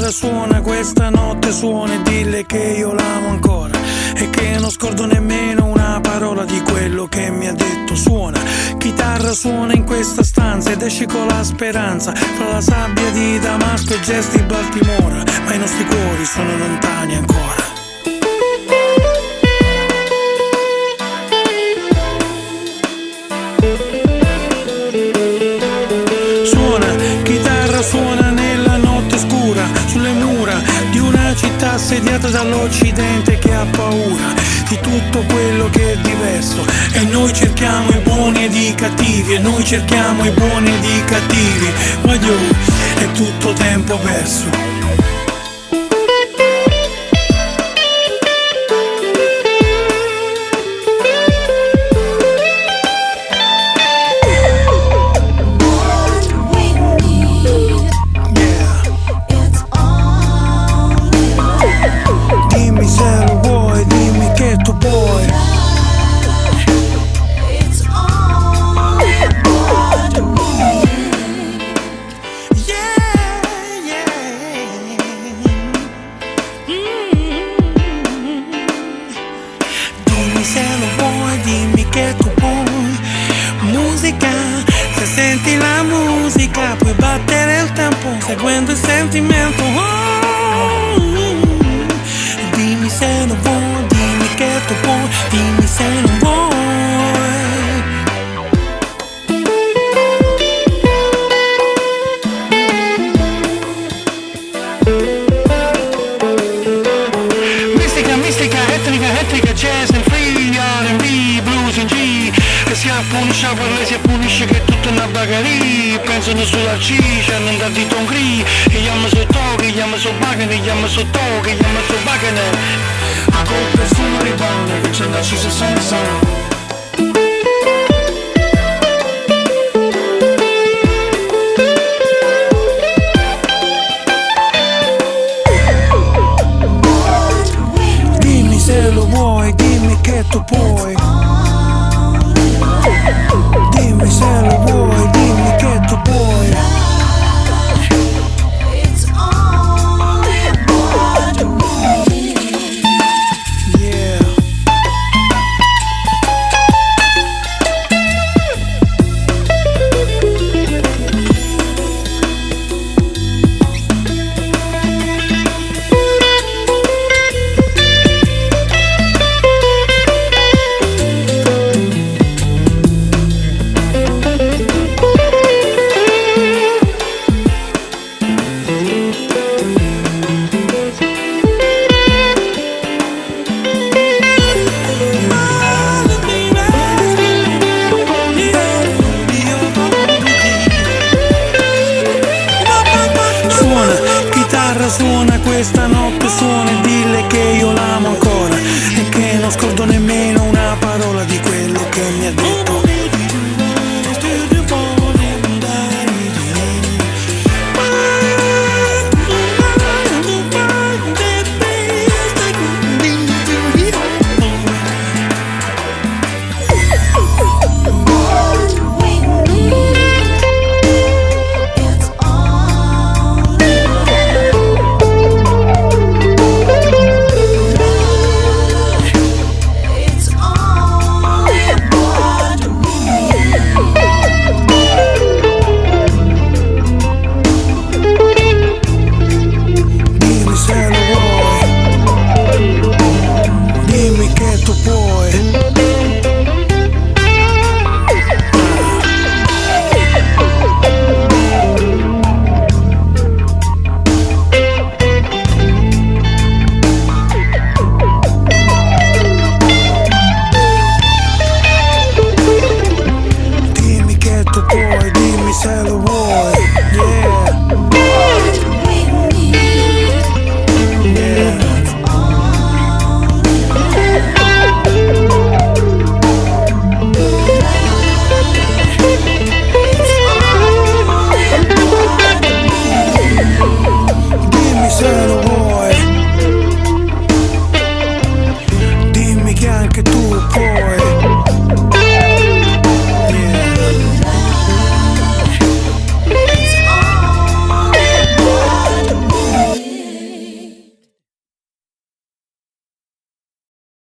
chitarra suona, questa notte suona e dille che io l'amo ancora e che non scordo nemmeno una parola di quello che mi ha detto. Suona, chitarra suona in questa stanza ed esci con la speranza fra la sabbia di Damasco e gesti Baltimora, ma i nostri cuori sono lontani ancora. Suona nella notte scura, sulle mura di una città assediata dall'Occidente che ha paura di tutto quello che è diverso. E noi cerchiamo i buoni ed i cattivi, e noi cerchiamo i buoni ed i cattivi. Ma Dio, è tutto tempo perso. Se lo vuoi, dimmi che tu puoi. Musica, se senti la musica puoi battere il tempo seguendo il sentimento. Oh, dimmi se lo vuoi, dimmi che tu puoi, dimmi se non vuoi. Mistica, etnica, jazz and free, R&B, blues in G. Che si appunisce a parlare, si appunisce che è tutta una bagheria. Pensano sulla C, non da dito un gri. Che chiama su toghi, chiama su bagane, chiama su toghi, chiama su bagane. A colpa è sulla ribana, che c'è la sua senza. Se lo vuoi, dimmi che tu puoi. Dimmi se lo vuoi, dimmi che tu puoi. Yeah. Suona, questa notte suona e dille che io l'amo ancora e che non scordo nemmeno